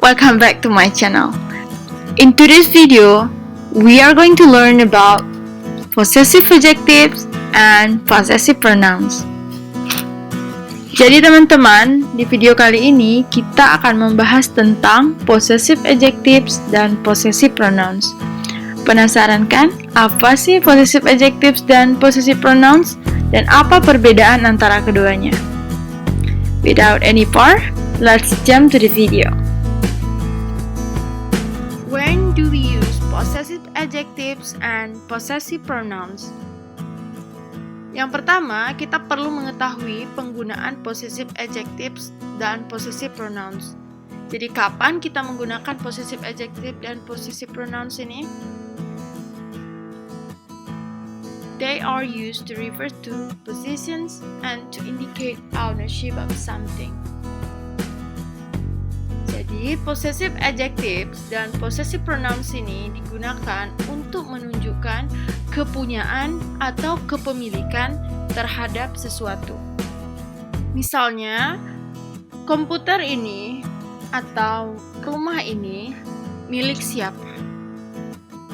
Welcome back to my channel. In today's video, we are going to learn about possessive adjectives and possessive pronouns. Jadi teman-teman, di video kali ini kita akan membahas tentang possessive adjectives dan possessive pronouns. Penasaran kan? Apa sih possessive adjectives dan possessive pronouns? Dan apa perbedaan antara keduanya? Without any part, let's jump to the video. When do we use possessive adjectives and possessive pronouns? Yang pertama, kita perlu mengetahui penggunaan possessive adjectives dan possessive pronouns. Jadi, kapan kita menggunakan possessive adjective dan possessive pronouns ini? They are used to refer to positions and to indicate ownership of something. Jadi, possessive adjectives dan possessive pronouns ini digunakan untuk menunjukkan kepunyaan atau kepemilikan terhadap sesuatu. Misalnya, komputer ini atau rumah ini milik siapa?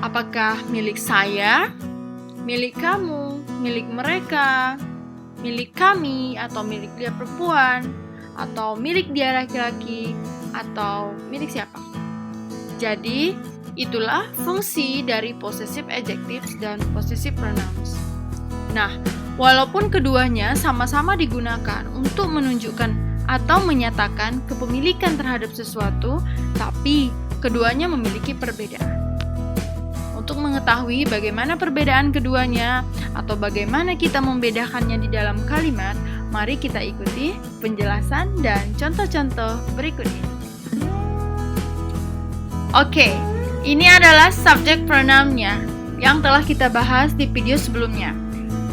Apakah milik saya, milik kamu, milik mereka, milik kami, atau milik dia perempuan, atau milik dia laki-laki, atau milik siapa? Jadi, itulah fungsi dari possessive adjectives dan possessive pronouns. Nah, walaupun keduanya sama-sama digunakan untuk menunjukkan atau menyatakan kepemilikan terhadap sesuatu, tapi keduanya memiliki perbedaan. Untuk mengetahui bagaimana perbedaan keduanya atau bagaimana kita membedakannya di dalam kalimat, mari kita ikuti penjelasan dan contoh-contoh berikut ini. Oke, ini adalah subject pronoun-nya yang telah kita bahas di video sebelumnya.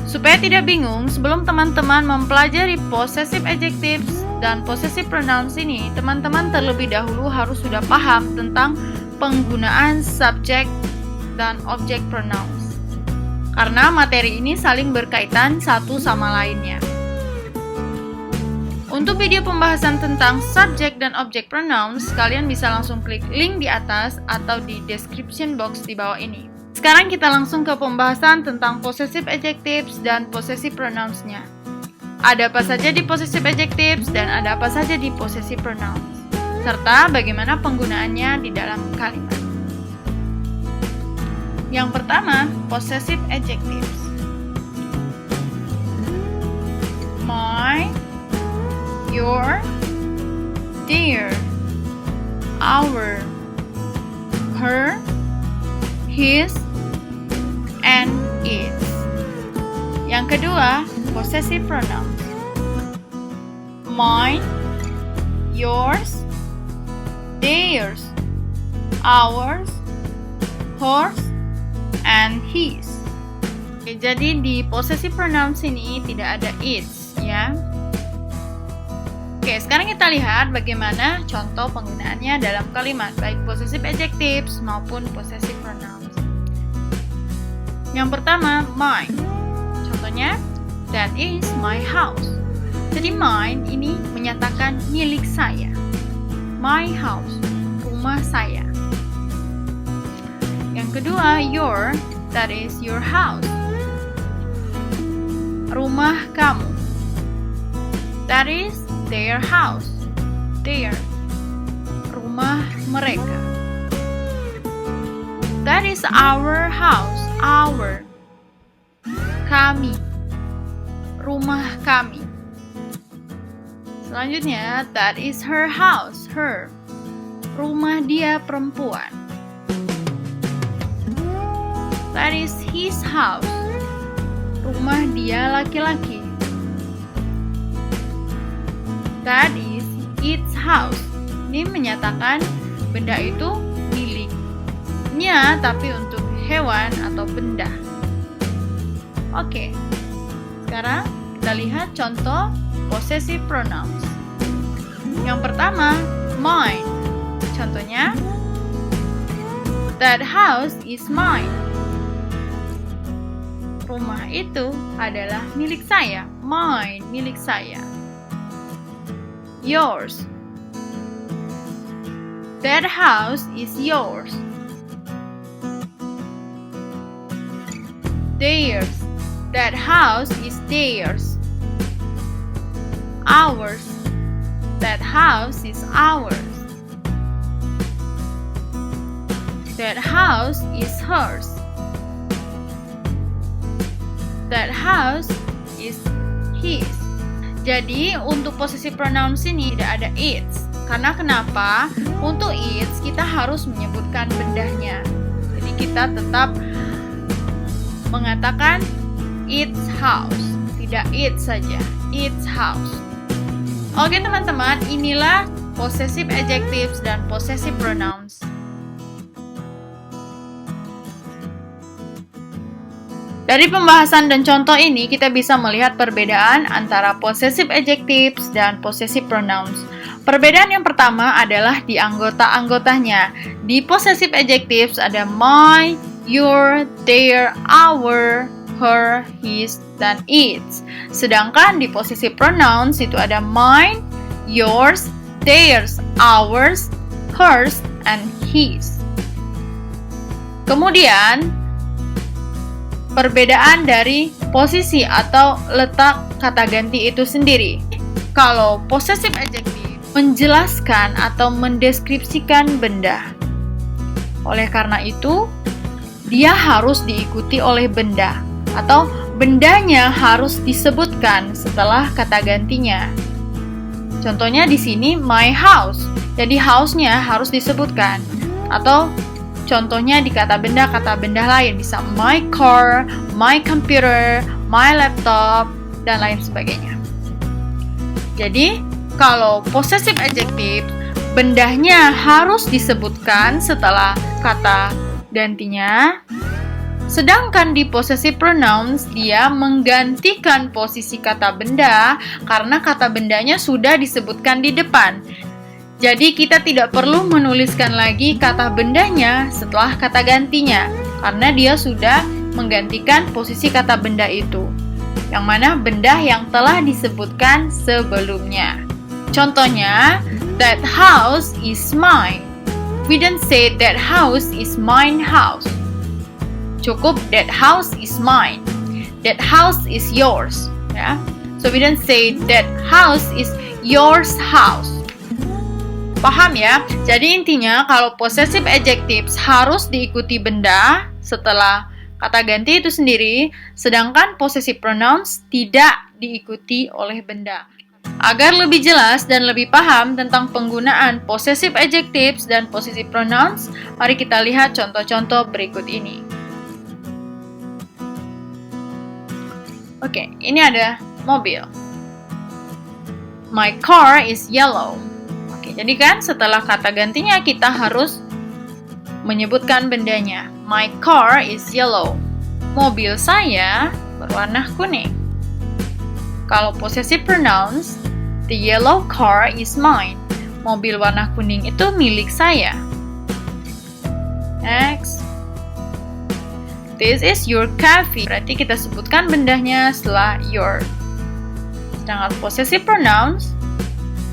Supaya tidak bingung, sebelum teman-teman mempelajari possessive adjectives dan possessive pronouns ini, teman-teman terlebih dahulu harus sudah paham tentang penggunaan subject dan object pronouns. Karena materi ini saling berkaitan satu sama lainnya. Untuk video pembahasan tentang subject dan object pronouns, kalian bisa langsung klik link di atas atau di description box di bawah ini. Sekarang kita langsung ke pembahasan tentang possessive adjectives dan possessive pronouns-nya. Ada apa saja di possessive adjectives dan ada apa saja di possessive pronouns, serta bagaimana penggunaannya di dalam kalimat. Yang pertama, possessive adjectives. My, your, their, our, her, his, and its. Yang kedua, possessive pronouns. Mine, yours, theirs, ours, hers, and his. Oke, jadi di possessive pronouns ini tidak ada its, ya. Oke, sekarang kita lihat bagaimana contoh penggunaannya dalam kalimat, baik possessive adjectives maupun possessive pronouns. Yang pertama, mine. Contohnya, that is my house. Jadi mine ini menyatakan milik saya. My house, rumah saya. Yang kedua, your, that is your house. Rumah kamu. That is their house. Their. Rumah mereka. That is our house. Our. Kami. Rumah kami. Selanjutnya, that is her house. Her. Rumah dia perempuan. That is his house. Rumah dia laki-laki. That is its house. Ini menyatakan benda itu miliknya, tapi untuk hewan atau benda. Oke, sekarang kita lihat contoh possessive pronouns. Yang pertama, mine. Contohnya, that house is mine. Rumah itu adalah milik saya. Mine, milik saya. Yours. That house is yours. Theirs. That house is theirs. Ours. That house is ours. That house is hers. That house is his. Jadi untuk possessive pronouns ini tidak ada its. Karena kenapa? Untuk its kita harus menyebutkan bendanya. Jadi kita tetap mengatakan its house, tidak it saja, its house. Oke teman-teman, inilah possessive adjectives dan possessive pronouns. Dari pembahasan dan contoh ini, kita bisa melihat perbedaan antara possessive adjectives dan possessive pronouns. Perbedaan yang pertama adalah di anggota-anggotanya. Di possessive adjectives ada my, your, their, our, her, his, dan its. Sedangkan di possessive pronouns itu ada mine, yours, theirs, ours, hers, and his. Kemudian, perbedaan dari posisi atau letak kata ganti itu sendiri. Kalau possessive adjective menjelaskan atau mendeskripsikan benda. Oleh karena itu, dia harus diikuti oleh benda atau bendanya harus disebutkan setelah kata gantinya. Contohnya di sini my house. Jadi house-nya harus disebutkan. Atau contohnya di kata benda lain bisa my car, my computer, my laptop, dan lain sebagainya. Jadi, kalau possessive adjective, bendanya harus disebutkan setelah kata gantinya. Sedangkan di possessive pronouns, dia menggantikan posisi kata benda karena kata bendanya sudah disebutkan di depan. Jadi kita tidak perlu menuliskan lagi kata bendanya setelah kata gantinya, karena dia sudah menggantikan posisi kata benda itu, yang mana benda yang telah disebutkan sebelumnya. Contohnya, that house is mine. We don't say that house is mine house. Cukup that house is mine. That house is yours. Ya. So we don't say that house is yours house. Paham ya? Jadi intinya kalau possessive adjectives harus diikuti benda setelah kata ganti itu sendiri, sedangkan possessive pronouns tidak diikuti oleh benda. Agar lebih jelas dan lebih paham tentang penggunaan possessive adjectives dan possessive pronouns, mari kita lihat contoh-contoh berikut ini. Oke, ini ada mobil. My car is yellow. Oke, jadi kan setelah kata gantinya kita harus menyebutkan bendanya. My car is yellow. Mobil saya berwarna kuning. Kalau possessive pronouns, the yellow car is mine. Mobil warna kuning itu milik saya. Next. This is your coffee. Berarti kita sebutkan bendanya setelah your. Sedangkan possessive pronouns,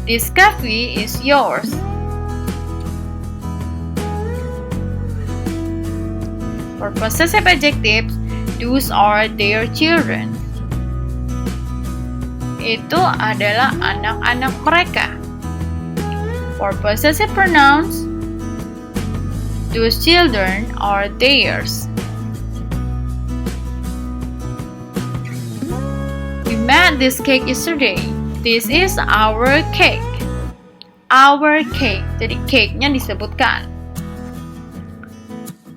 this coffee is yours. For possessive adjectives, those are their children. Itu adalah anak-anak mereka. For possessive pronouns, those children are theirs. We made this cake yesterday. This is our cake. Our cake. Jadi cake-nya disebutkan.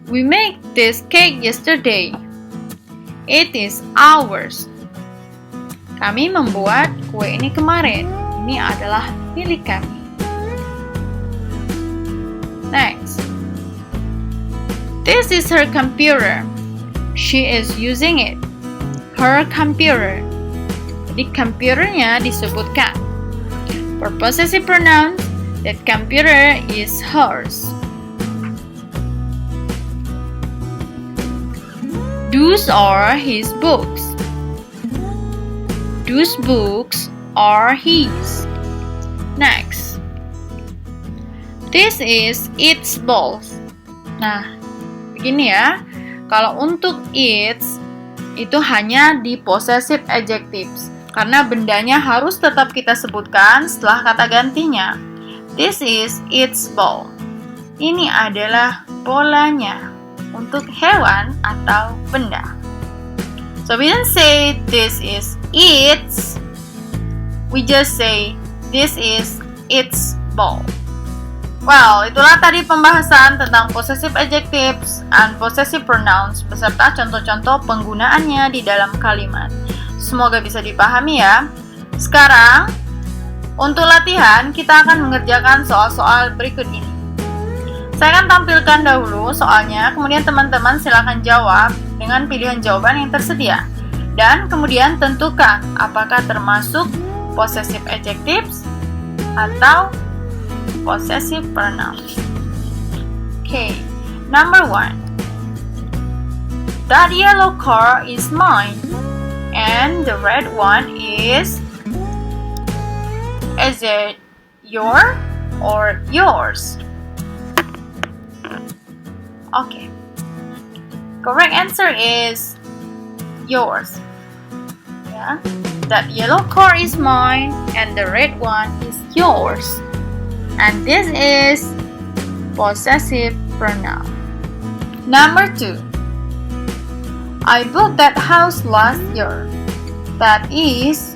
We made this cake yesterday. It is ours. Kami membuat kue ini kemarin. Ini adalah milik kami. Next. This is her computer. She is using it. Her computer. Jadi computernya disebutkan. For possessive pronouns, that computer is hers. Those are his books. Those books are his. Next. This is its balls. Nah, begini ya. Kalau untuk its itu hanya di possessive adjectives karena bendanya harus tetap kita sebutkan setelah kata gantinya. This is its ball. Ini adalah bolanya untuk hewan atau benda. So we don't say this is its. We just say this is its ball. Well, itulah tadi pembahasan tentang possessive adjectives and possessive pronouns beserta contoh-contoh penggunaannya di dalam kalimat. Semoga bisa dipahami ya. Sekarang, untuk latihan, kita akan mengerjakan soal-soal berikut ini. Saya akan tampilkan dahulu soalnya, kemudian teman-teman silakan jawab dengan pilihan jawaban yang tersedia. Dan kemudian tentukan apakah termasuk possessive adjectives atau possessive pronouns. Okay, number 1. That yellow car is mine, and the red one is it your or yours? Okay, correct answer is yours. Yeah, that yellow car is mine, and the red one is yours. And this is possessive pronoun. Number 2. I bought that house last year. That is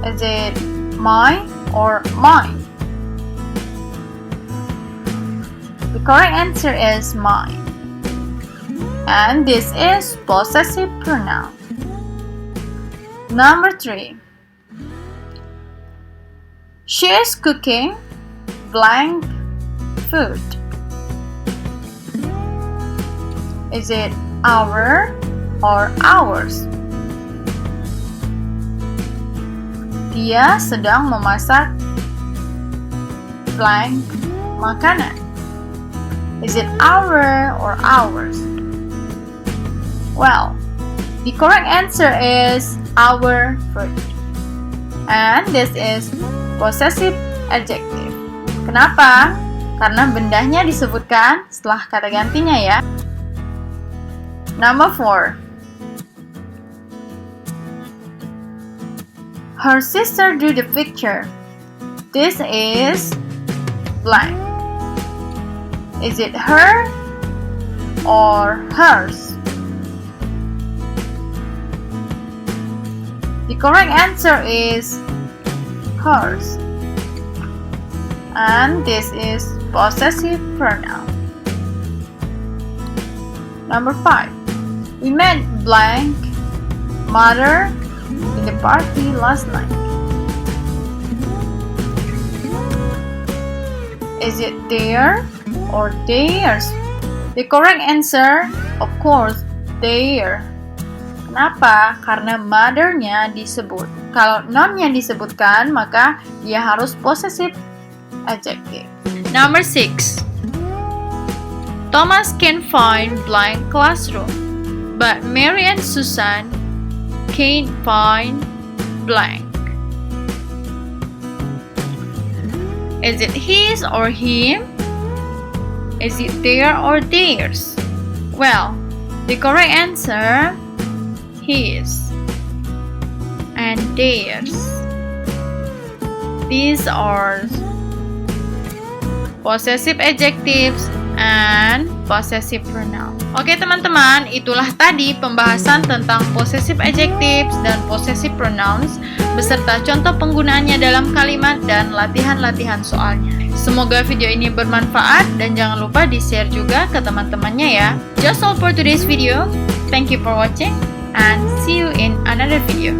it mine or mine? The correct answer is mine. And this is possessive pronoun. Number 3. She is cooking blank food. Is it our or ours? Dia sedang memasak blank makanan. Is it our or ours? Well, the correct answer is our food. And this is possessive adjective. Kenapa? Karena bendanya disebutkan setelah kata gantinya ya. Number 4. Her sister drew the picture. This is blank. Is it her or hers? The correct answer is hers. And this is possessive pronoun. Number 5. We met blank mother in the party last night. Is it their or theirs? The correct answer, of course, their. Kenapa? Karena mother-nya disebut. Kalau non-nya disebutkan, maka dia harus possessive adjective. Number 6. Thomas can find blank classroom, but Mary and Susan can't find blank. Is it his or him? Is it their or theirs? Well, the correct answer, his and theirs. These are possessive adjectives and possessive pronoun. Oke teman-teman, itulah tadi pembahasan tentang possessive adjectives dan possessive pronouns beserta contoh penggunaannya dalam kalimat dan latihan-latihan soalnya. Semoga video ini bermanfaat dan jangan lupa di-share juga ke teman-temannya ya. Just all for today's video. Thank you for watching and see you in another video.